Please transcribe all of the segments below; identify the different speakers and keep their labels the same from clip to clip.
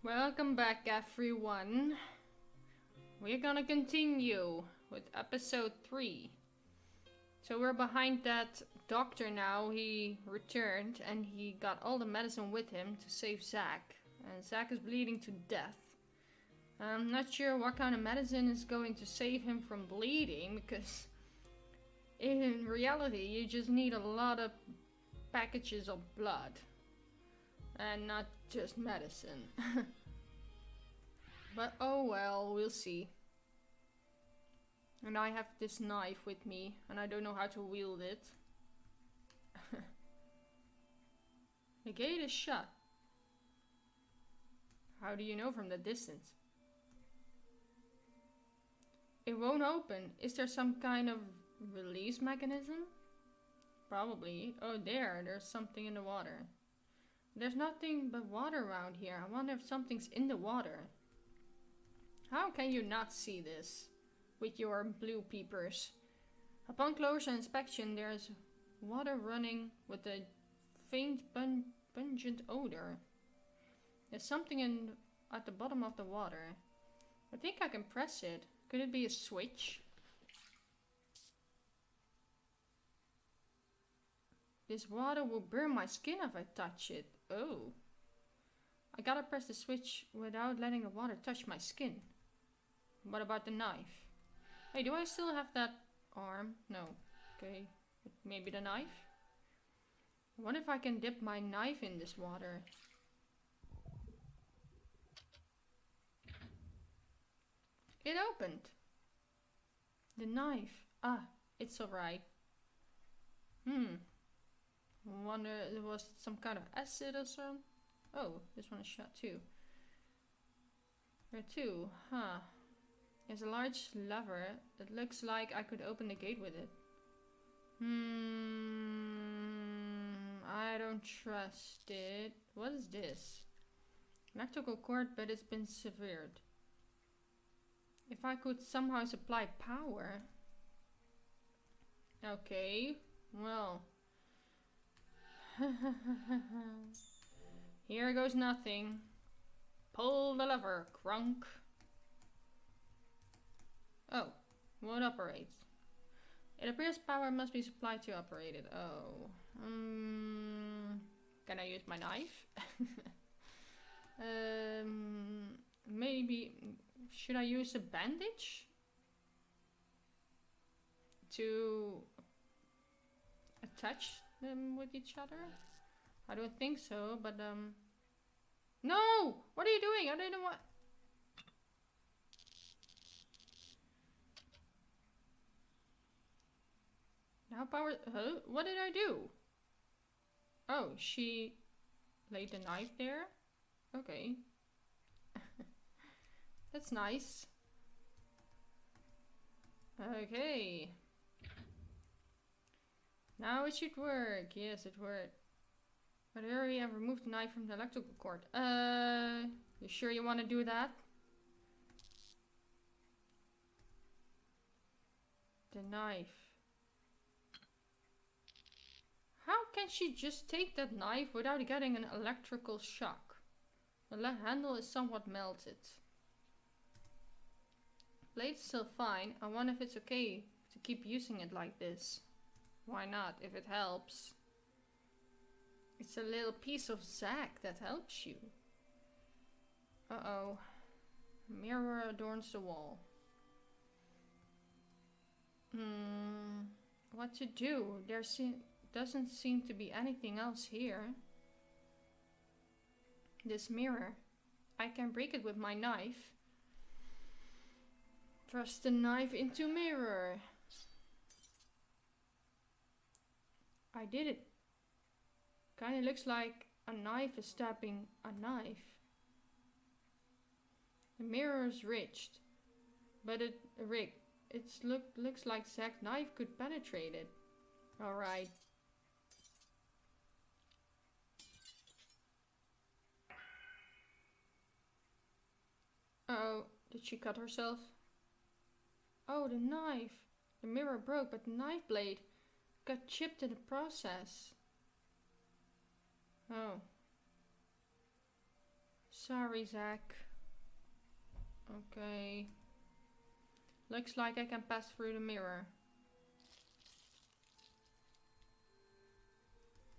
Speaker 1: Welcome back, everyone. We're gonna continue with episode 3. So we're behind that doctor now. He returned and he got all the medicine with him to save Zack. And Zack is bleeding to death. I'm not sure what kind of medicine is going to save him from bleeding, because in reality you just need a lot of packages of blood and not just medicine. But oh well, we'll see. And I have this knife with me, and I don't know how to wield it. The gate is shut. How do you know from the distance? It won't open. Is there some kind of release mechanism? Probably. Oh, there's something in the water. There's nothing but water around here. I wonder if something's in the water. How can you not see this with your blue peepers? Upon closer inspection, there's water running with a faint pungent odor. There's something at the bottom of the water. I think I can press it. Could it be a switch? This water will burn my skin if I touch it. Oh. I gotta press the switch without letting the water touch my skin. What about the knife? Hey, do I still have that arm? No. Okay. Maybe the knife? I wonder if I can dip my knife in this water. It opened. The knife. Ah, it's alright. I wonder if it was some kind of acid or something. Oh, this one is shut too. There are two, huh? There's a large lever. It looks like I could open the gate with it. I don't trust it. What is this? Electrical cord, but it's been severed. If I could somehow supply power. Okay, well. Here goes nothing. Pull the lever, crunk. Oh, what operates? It appears power must be supplied to operate it. Oh. Can I use my knife? Maybe. Should I use a bandage? To attach them with each other? I don't think so, but no! What are you doing? I don't know what. Now power. Huh? What did I do? Oh, she laid the knife there? Okay. That's nice. Okay. Now it should work. Yes, it worked. But hurry and remove the knife from the electrical cord. You sure you want to do that? The knife. How can she just take that knife without getting an electrical shock? The handle is somewhat melted. Blade's still fine. I wonder if it's okay to keep using it like this. Why not, if it helps? It's a little piece of Zack that helps you. Uh-oh. Mirror adorns the wall. What to do? There doesn't seem to be anything else here. This mirror. I can break it with my knife. Thrust the knife into mirror. I did it. Kinda looks like a knife is stabbing a knife. The mirror is ridged, but rigged. It looks like Zack's knife could penetrate it. Alright. Oh, did she cut herself? Oh, the knife. The mirror broke, but the knife blade got chipped in the process. Oh. Sorry, Zach. Okay. Looks like I can pass through the mirror.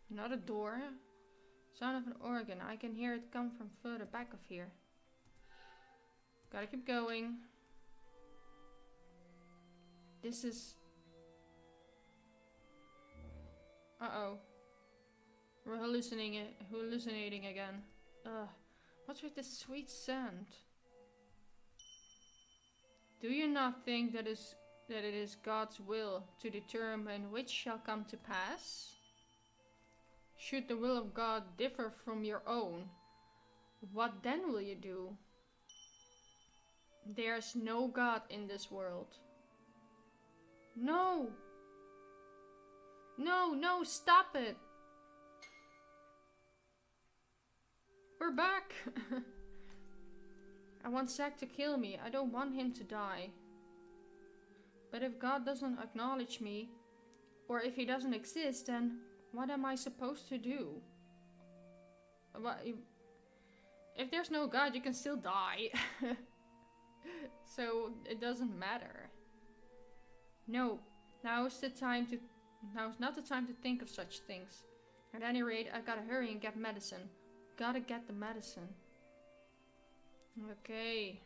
Speaker 1: Not a door. Sound of an organ. I can hear it come from further back of here. Gotta keep going. This is... Uh-oh. We're hallucinating again. Ugh. What's with this sweet scent? Do you not think that it is God's will to determine which shall come to pass? Should the will of God differ from your own, what then will you do? There's no God in this world. No! No, no, stop it! We're back! I want Zack to kill me. I don't want him to die. But if God doesn't acknowledge me, or if he doesn't exist, then what am I supposed to do? If there's no God, you can still die. So it doesn't matter. No, now's not the time to think of such things. At any rate, I gotta hurry and get medicine. Gotta get the medicine. Okay.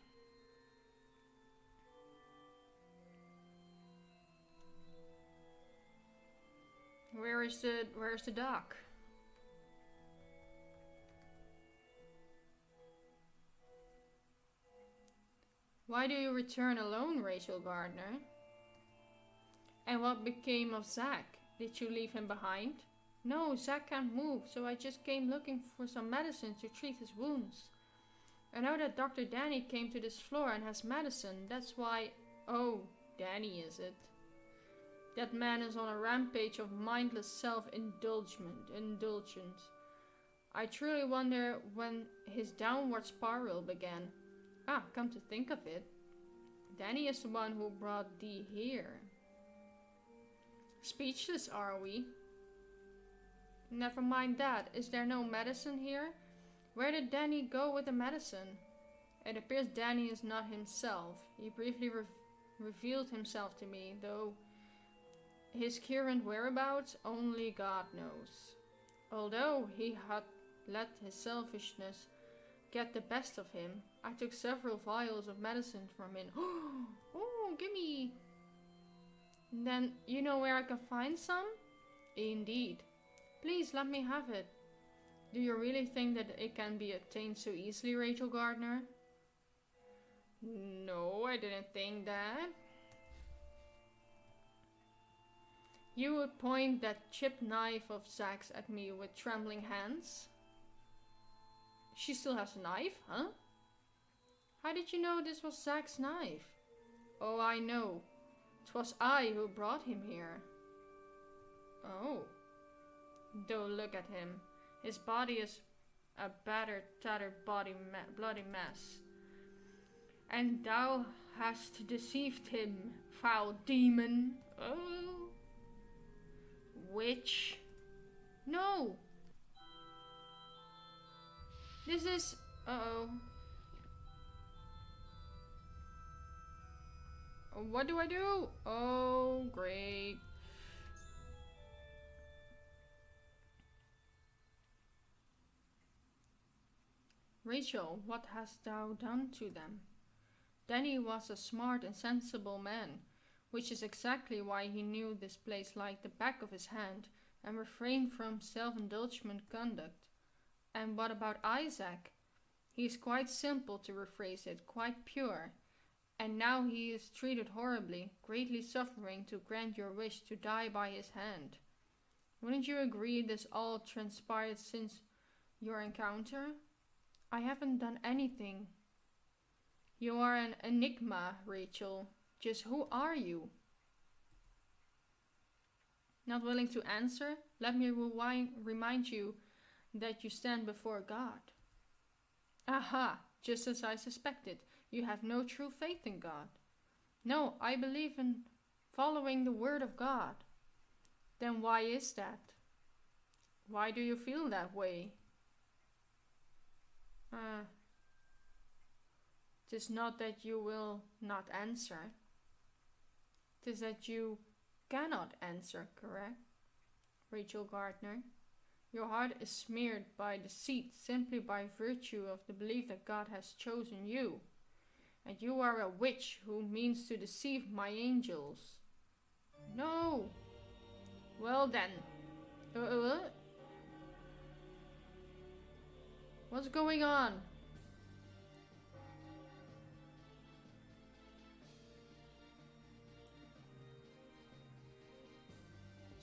Speaker 1: Where's the doc? Why do you return alone, Rachel Gardner? And what became of Zack? Did you leave him behind? No, Zack can't move, so I just came looking for some medicine to treat his wounds. I know that Dr. Danny came to this floor and has medicine. That's why... Oh, Danny is it? That man is on a rampage of mindless self-indulgence. I truly wonder when his downward spiral began. Ah, come to think of it, Danny is the one who brought Dee here. Speechless, are we? Never mind that. Is there no medicine here? Where did Danny go with the medicine? It appears Danny is not himself. He briefly revealed himself to me, though his current whereabouts only God knows. Although he had let his selfishness get the best of him, I took several vials of medicine from him. Oh, gimme! Then you know where I can find some? Indeed. Please let me have it. Do you really think that it can be obtained so easily, Rachel Gardner? No, I didn't think that. You would point that chipped knife of Zack's at me with trembling hands? She still has a knife, huh? How did you know this was Zack's knife? Oh, I know. 'Twas I who brought him here. Oh. Though look at him. His body is a battered, tattered bloody mess. And thou hast deceived him, foul demon. Oh. Witch. No. This is... Uh-oh. What do I do? Oh, great. Rachel, what hast thou done to them? Danny was a smart and sensible man, which is exactly why he knew this place like the back of his hand and refrained from self-indulgent conduct. And what about Isaac? He is quite simple, to rephrase it, quite pure. And now he is treated horribly, greatly suffering to grant your wish to die by his hand. Wouldn't you agree this all transpired since your encounter? I haven't done anything. You are an enigma, Rachel. Just who are you? Not willing to answer? Let me remind you that you stand before God. Aha, just as I suspected. You have no true faith in God. No, I believe in following the word of God. Then why is that? Why do you feel that way? 'Tis not that you will not answer. 'Tis that you cannot answer, correct? Rachel Gardner. Your heart is smeared by deceit simply by virtue of the belief that God has chosen you. And you are a witch who means to deceive my angels. No. Well then. What's going on?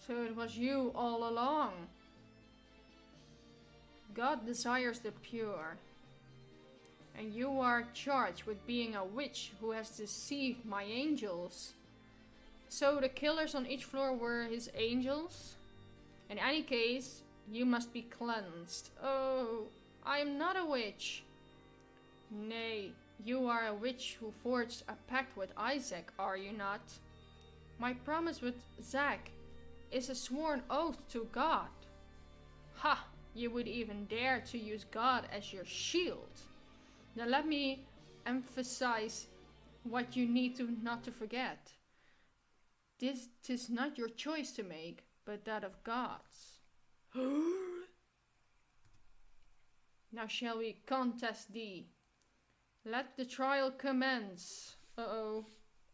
Speaker 1: So it was you all along. God desires the pure. And you are charged with being a witch who has deceived my angels. So the killers on each floor were his angels? In any case, you must be cleansed. Oh, I am not a witch. Nay, you are a witch who forged a pact with Isaac, are you not? My promise with Zach is a sworn oath to God. Ha! You would even dare to use God as your shield. Now let me emphasize what you need to not to forget. This is not your choice to make, but that of God's. Now shall we contest thee? Let the trial commence. Uh-oh.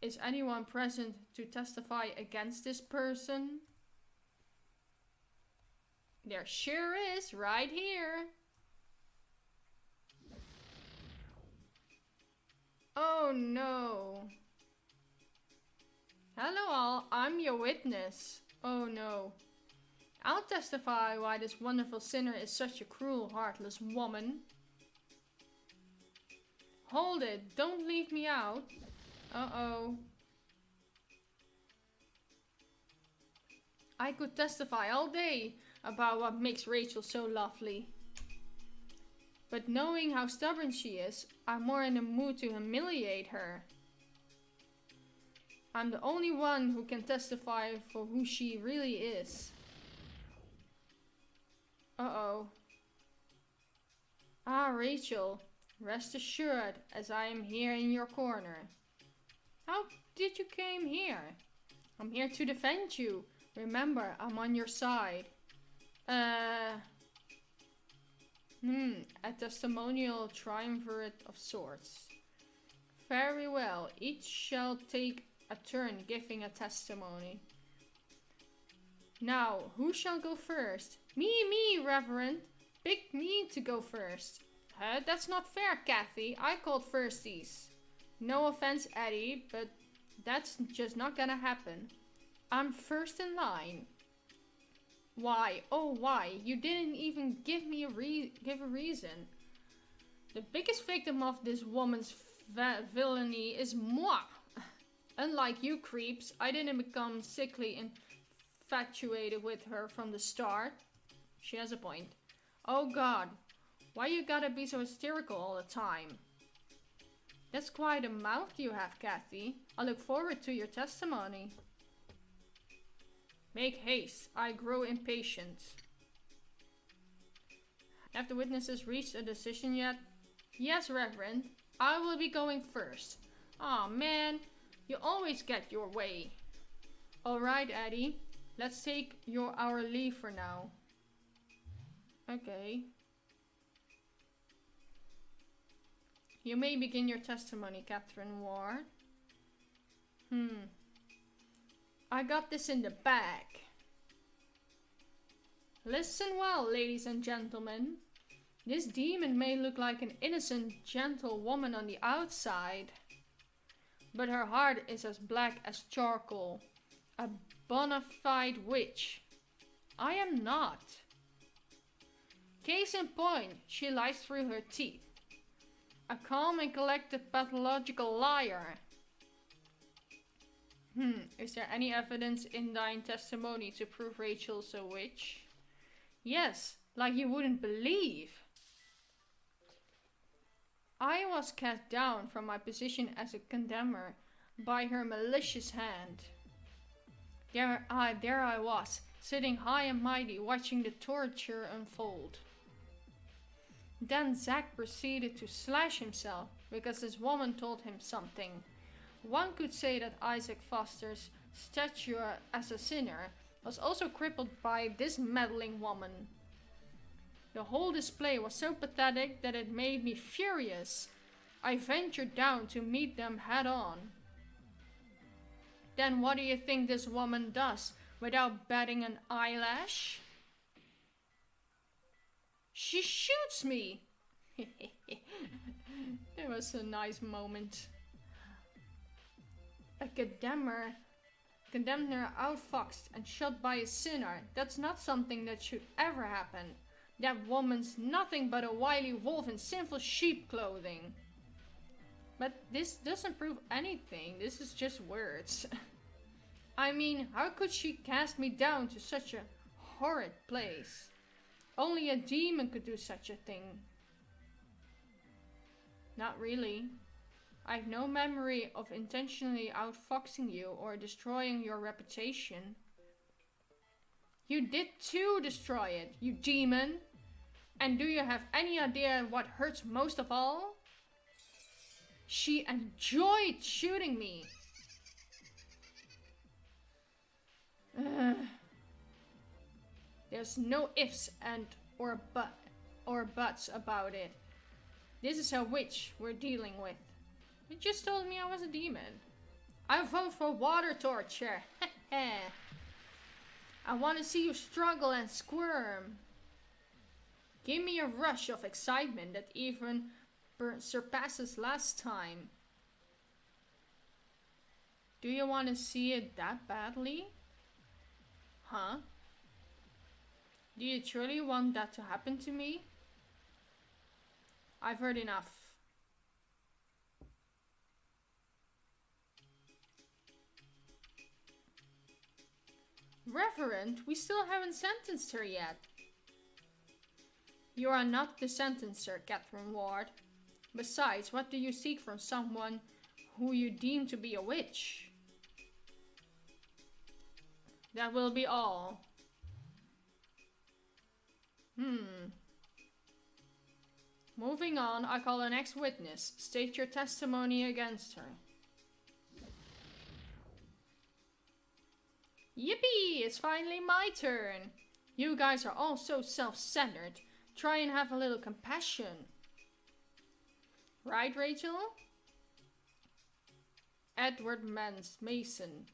Speaker 1: Is anyone present to testify against this person? There sure is, right here. Oh no. Hello all, I'm your witness. Oh no. I'll testify why this wonderful sinner is such a cruel, heartless woman. Hold it, don't leave me out. Uh-oh. I could testify all day about what makes Rachel so lovely. But knowing how stubborn she is, I'm more in the mood to humiliate her. I'm the only one who can testify for who she really is. Uh-oh. Ah, Rachel, rest assured, as I am here in your corner. How did you came here? I'm here to defend you. Remember, I'm on your side. A testimonial triumvirate of sorts. Very well, each shall take a turn giving a testimony. Now, who shall go first? Me, Reverend. Pick me to go first. That's not fair, Kathy. I called firsties. No offense, Eddie, but that's just not gonna happen. I'm first in line. Why? Oh, why? You didn't even give me a reason. The biggest victim of this woman's villainy is moi. Unlike you creeps, I didn't become sickly infatuated with her from the start. She has a point. Oh God, why you gotta be so hysterical all the time? That's quite a mouth you have, Kathy. I look forward to your testimony. Make haste, I grow impatient. Have the witnesses reached a decision yet? Yes, Reverend. I will be going first. Aw, man, you always get your way. Alright, Eddie. Let's take our leave for now. Okay. You may begin your testimony, Catherine Ward. I got this in the bag. Listen well, ladies and gentlemen. This demon may look like an innocent, gentle woman on the outside, but her heart is as black as charcoal. A bona fide witch. I am not. Case in point, she lies through her teeth. A calm and collected pathological liar. Is there any evidence in thine testimony to prove Rachel's a witch? Yes, like you wouldn't believe. I was cast down from my position as a condemner by her malicious hand. There I was, sitting high and mighty, watching the torture unfold. Then Zack proceeded to slash himself because this woman told him something. One could say that Isaac Foster's stature as a sinner was also crippled by this meddling woman. The whole display was so pathetic that it made me furious. I ventured down to meet them head on. Then what do you think this woman does without batting an eyelash? She shoots me! It was a nice moment. A condemner outfoxed and shot by a sinner. That's not something that should ever happen. That woman's nothing but a wily wolf in sinful sheep clothing. But this doesn't prove anything. This is just words. I mean, how could she cast me down to such a horrid place? Only a demon could do such a thing. Not really. I have no memory of intentionally outfoxing you or destroying your reputation. You did too destroy it, you demon! And do you have any idea what hurts most of all? She enjoyed shooting me. There's no ifs and or buts about it. This is a witch we're dealing with. You just told me I was a demon. I vote for water torture. I want to see you struggle and squirm. Give me a rush of excitement that even surpasses last time. Do you want to see it that badly? Huh? Do you truly want that to happen to me? I've heard enough. Reverend, we still haven't sentenced her yet. You are not the sentencer, Catherine Ward. Besides, what do you seek from someone who you deem to be a witch? That will be all. Moving on, I call the next witness. State your testimony against her. Yippee! It's finally my turn. You guys are all so self-centered. Try and have a little compassion. Right, Rachel? Edward Mason.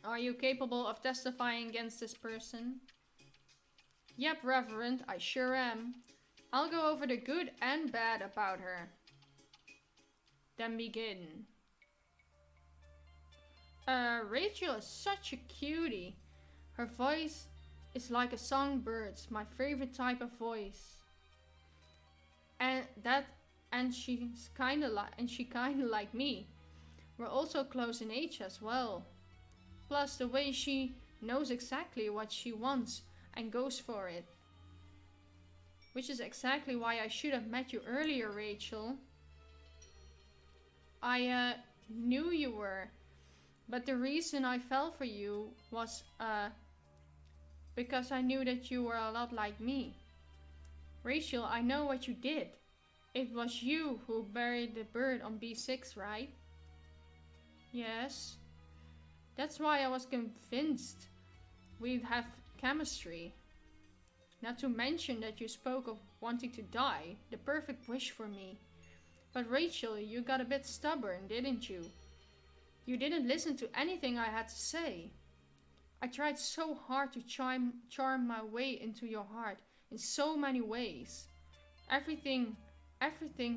Speaker 1: Are you capable of testifying against this person? Yep, Reverend, I sure am. I'll go over the good and bad about her. Then begin. Rachel is such a cutie. Her voice is like a songbird's, my favorite type of voice. And she kinda like me. We're also close in age as well. Plus the way she knows exactly what she wants and goes for it. Which is exactly why I should have met you earlier, Rachel. I knew you were. But the reason I fell for you was because I knew that you were a lot like me. Rachel, I know what you did. It was you who buried the bird on B6, right? Yes. That's why I was convinced we'd have chemistry. Not to mention that you spoke of wanting to die, the perfect wish for me. But Rachel, you got a bit stubborn, didn't you? You didn't listen to anything I had to say. I tried so hard to charm my way into your heart in so many ways. Everything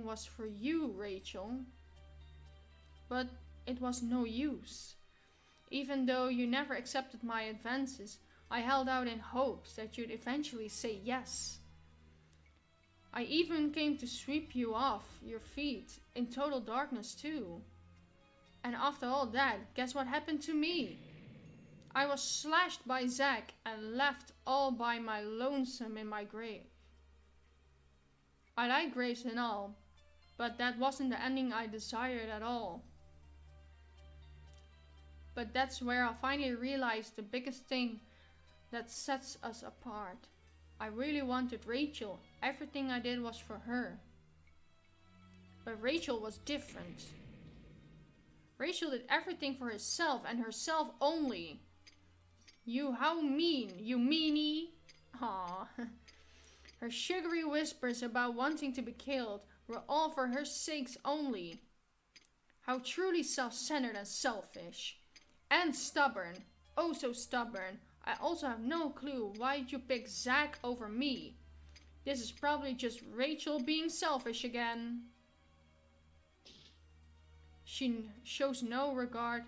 Speaker 1: was for you, Rachel. But it was no use. Even though you never accepted my advances, I held out in hopes that you'd eventually say yes. I even came to sweep you off your feet in total darkness too. And after all that, guess what happened to me? I was slashed by Zack and left all by my lonesome in my grave. I like graves and all, but that wasn't the ending I desired at all. But that's where I finally realized the biggest thing that sets us apart. I really wanted Rachel. Everything I did was for her. But Rachel was different. Rachel did everything for herself and herself only. You, how mean, you meanie. Aww. Her sugary whispers about wanting to be killed were all for her sakes only. How truly self-centered and selfish. And stubborn. Oh, so stubborn. I also have no clue why you picked Zach over me. This is probably just Rachel being selfish again. She shows no regard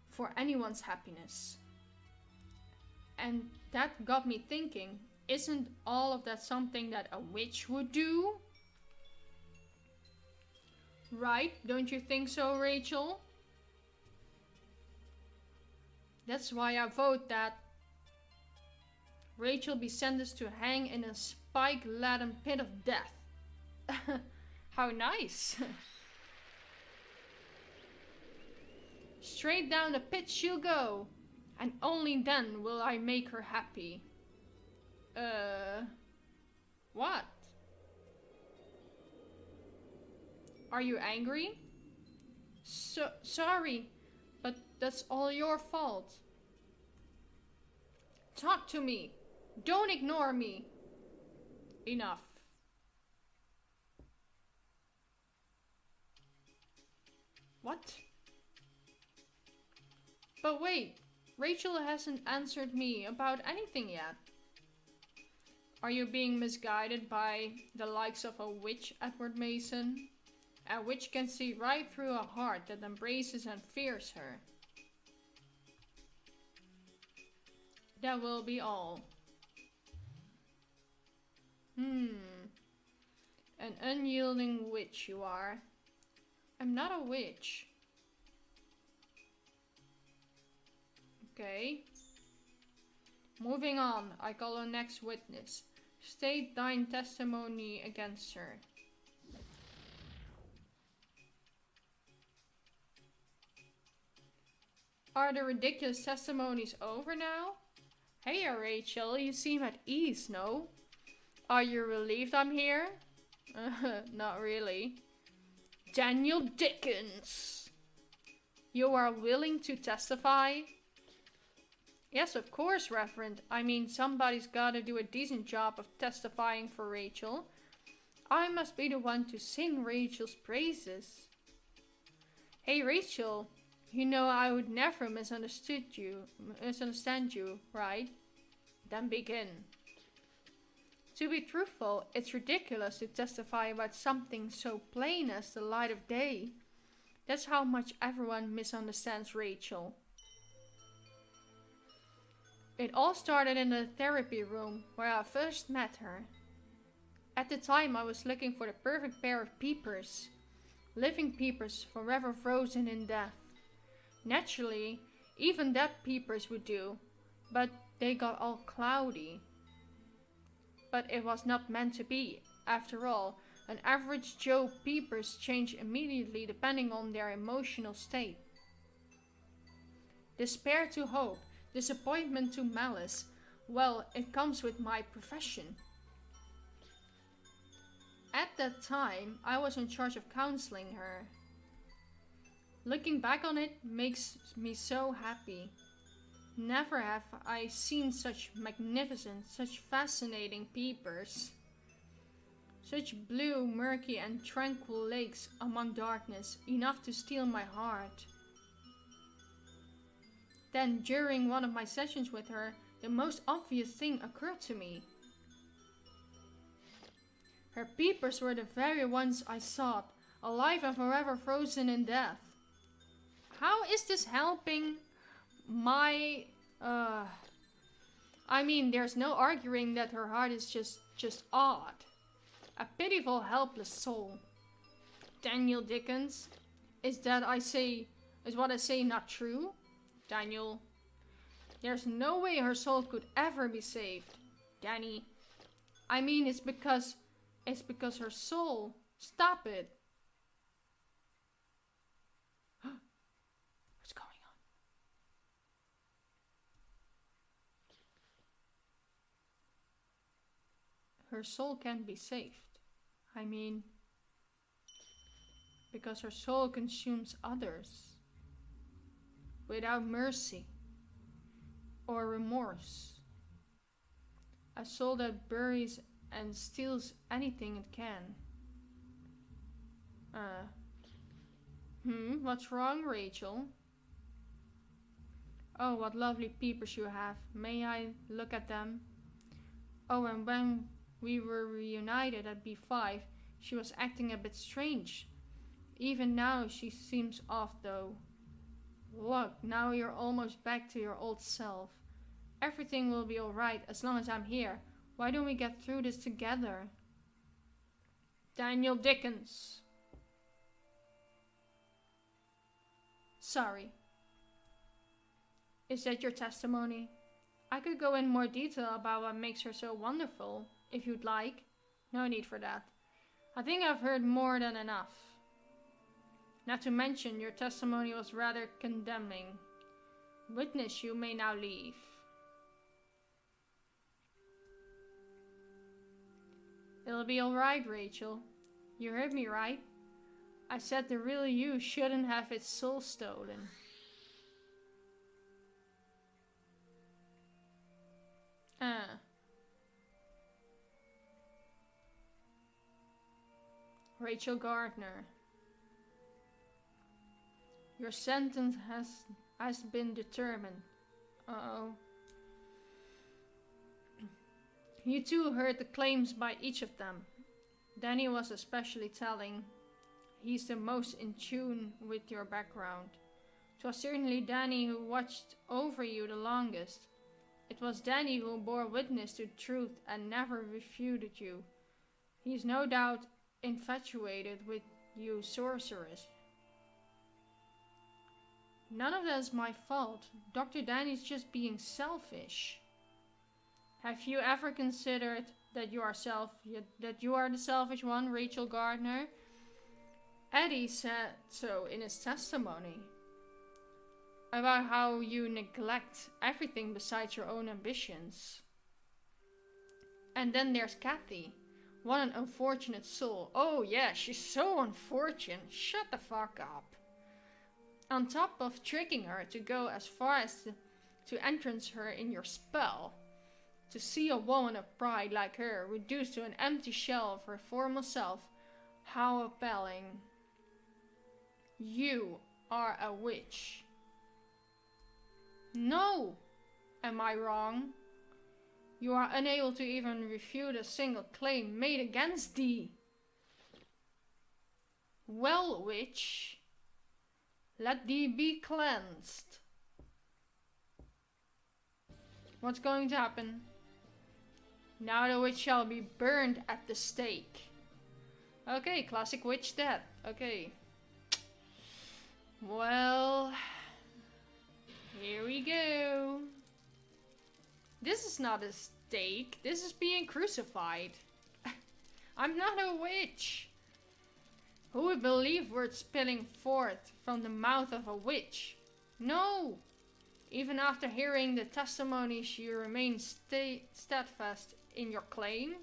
Speaker 1: for anyone's happiness. And that got me thinking, isn't all of that something that a witch would do? Right? Don't you think so, Rachel? That's why I vote that Rachel be sentenced to hang in a spike-laden pit of death. How nice. Straight down the pit she'll go. And only then will I make her happy. What? Are you angry? Sorry, but that's all your fault. Talk to me. Don't ignore me. Enough. What? But wait, Rachel hasn't answered me about anything yet. Are you being misguided by the likes of a witch, Edward Mason? A witch can see right through a heart that embraces and fears her. That will be all. An unyielding witch you are. I'm not a witch. Okay. Moving on, I call the next witness. State thine testimony against her. Are the ridiculous testimonies over now? Hey Rachel, you seem at ease, no? Are you relieved I'm here? Not really. Daniel Dickens! You are willing to testify? Yes, of course, Reverend. I mean, somebody's gotta do a decent job of testifying for Rachel. I must be the one to sing Rachel's praises. Hey Rachel, you know I would never misunderstand you, right? Then begin. To be truthful, it's ridiculous to testify about something so plain as the light of day. That's how much everyone misunderstands Rachel. It all started in the therapy room where I first met her. At the time I was looking for the perfect pair of peepers. Living peepers forever frozen in death. Naturally, even dead peepers would do, but they got all cloudy. But it was not meant to be. After all, an average Joe peepers change immediately depending on their emotional state. Despair to hope, disappointment to malice. Well, it comes with my profession. At that time, I was in charge of counseling her. Looking back on it makes me so happy. Never have I seen such magnificent, such fascinating peepers. Such blue, murky and tranquil lakes among darkness, enough to steal my heart. Then, during one of my sessions with her, the most obvious thing occurred to me. Her peepers were the very ones I sought, alive and forever frozen in death. How is this helping my... I mean, there's no arguing that her heart is just odd. A pitiful, helpless soul. Daniel Dickens, is what I say not true? Daniel, there's no way her soul could ever be saved. Danny, I mean, it's because her soul. Stop it. What's going on? her soul can't be saved. I mean, because her soul consumes others without mercy or remorse. A soul that buries and steals anything it can. What's wrong, Rachel? Oh, what lovely peepers you have. May I look at them? Oh, and when we were reunited at B5, she was acting a bit strange. Even now she seems off though. Look, now you're almost back to your old self. Everything will be alright as long as I'm here. Why don't we get through this together? Daniel Dickens. Sorry. Is that your testimony? I could go in more detail about what makes her so wonderful, if you'd like. No need for that. I think I've heard more than enough. Not to mention, your testimony was rather condemning. Witness, you may now leave. It'll be alright, Rachel. You heard me right? I said the real you shouldn't have its soul stolen. Rachel Gardner. Your sentence has been determined. Uh-oh. You too heard the claims by each of them. Danny was especially telling. He's the most in tune with your background. It was certainly Danny who watched over you the longest. It was Danny who bore witness to truth and never refuted you. He's no doubt infatuated with you, sorceress. None of that is my fault. Dr. Danny's just being selfish. Have you ever considered that you are the selfish one, Rachel Gardner? Eddie said so in his testimony. About how you neglect everything besides your own ambitions. And then there's Kathy. What an unfortunate soul. Oh yeah, she's so unfortunate. Shut the fuck up. On top of tricking her to go as far as to entrance her in your spell. To see a woman of pride like her reduced to an empty shell of her former self. How appalling. You are a witch. No! Am I wrong? You are unable to even refute a single claim made against thee. Well, witch, let thee be cleansed. What's going to happen? Now the witch shall be burned at the stake. Okay, classic witch death. Okay. Well, here we go. This is not a stake. This is being crucified. I'm not a witch. Who would believe words spilling forth from the mouth of a witch? No. Even after hearing the testimonies, you remain steadfast in your claim.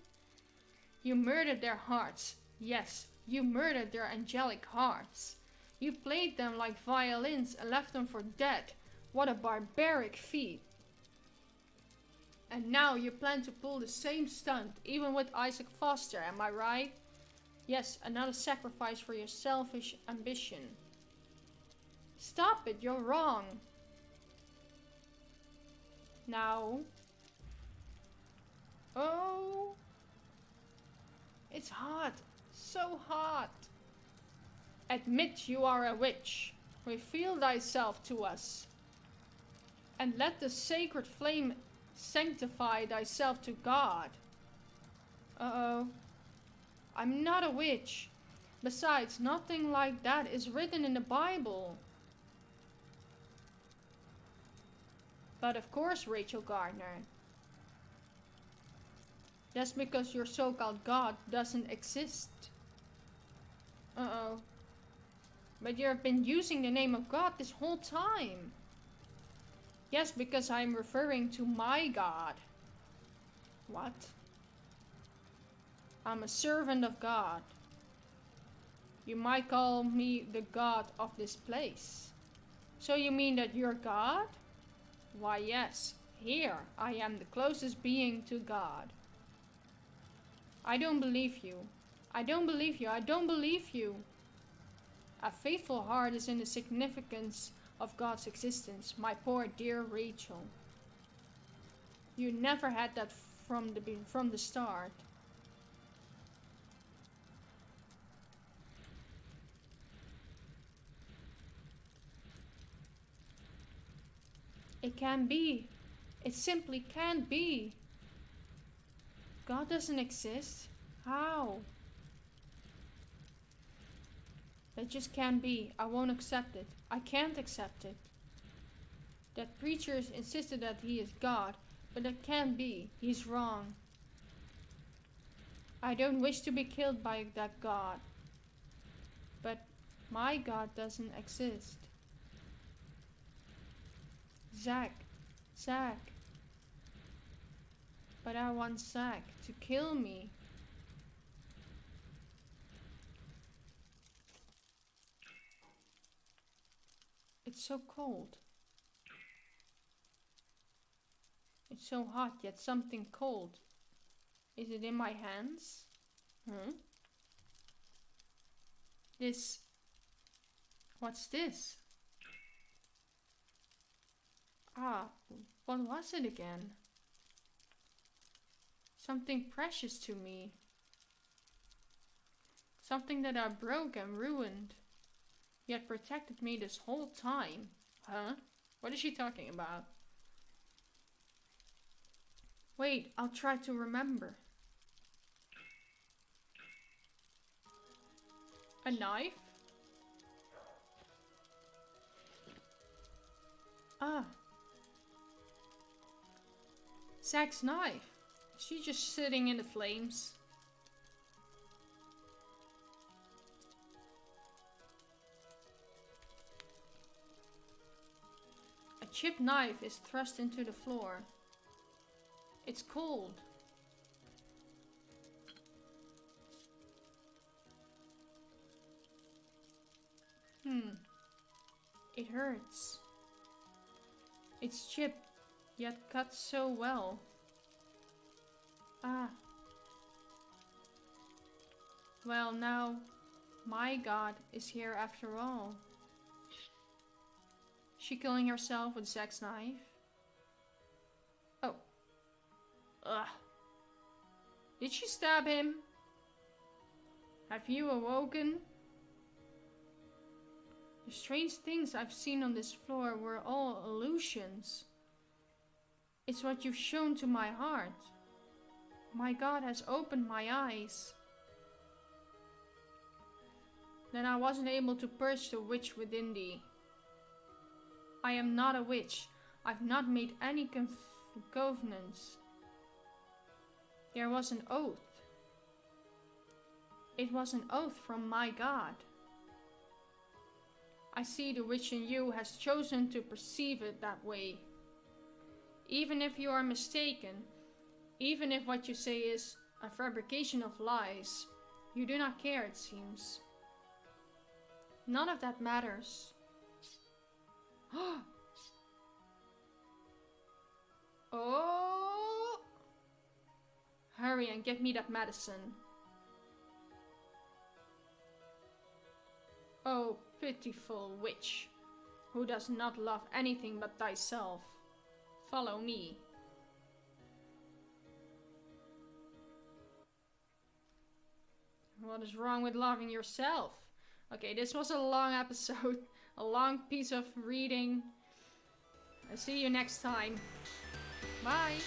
Speaker 1: You murdered their hearts. Yes, you murdered their angelic hearts. You played them like violins and left them for dead. What a barbaric feat. And now you plan to pull the same stunt, even with Isaac Foster, am I right? Yes, another sacrifice for your selfish ambition. Stop it, you're wrong. Now. Oh. It's hot. So hot. Admit you are a witch. Reveal thyself to us. And let the sacred flame sanctify thyself to God. Uh-oh. I'm not a witch. Besides, nothing like that is written in the Bible. But of course, Rachel Gardner. That's because your so-called God doesn't exist. Uh-oh. But you have been using the name of God this whole time. Yes, because I'm referring to my God. What? I'm a servant of God. You might call me the god of this place. So you mean that you're God? Why yes, here I am the closest being to God. I don't believe you. I don't believe you. I don't believe you. A faithful heart is in the significance of God's existence, my poor dear Rachel. You never had that from the start. It can't be. It simply can't be. God doesn't exist. How? That just can't be. I won't accept it. I can't accept it. That preacher insisted that he is God, but that can't be. He's wrong. I don't wish to be killed by that God. But my God doesn't exist. Zack. But I want Zack to kill me. It's so cold. It's so hot, yet something cold. Is it in my hands? This... What's this? Ah, what was it again? Something precious to me. Something that I broke and ruined, yet protected me this whole time. Huh? What is she talking about? Wait, I'll try to remember. A knife? Ah. Zack's knife. Is she just sitting in the flames? A chipped knife is thrust into the floor. It's cold. It hurts. It's chipped, yet cut so well. Ah. Well, now, my God is here after all. She killing herself with Zack's knife? Oh. Ugh. Did she stab him? Have you awoken? The strange things I've seen on this floor were all illusions. It's what you've shown to my heart. My God has opened my eyes. Then I wasn't able to purge the witch within thee. I am not a witch. I've not made any covenants. There was an oath. It was an oath from my God. I see the witch in you has chosen to perceive it that way. Even if you are mistaken, even if what you say is a fabrication of lies, you do not care, it seems. None of that matters. Oh! Hurry and get me that medicine. Oh, pitiful witch, who does not love anything but thyself. Follow me. What is wrong with loving yourself? Okay, this was a long episode, a long piece of reading. I'll see you next time. Bye!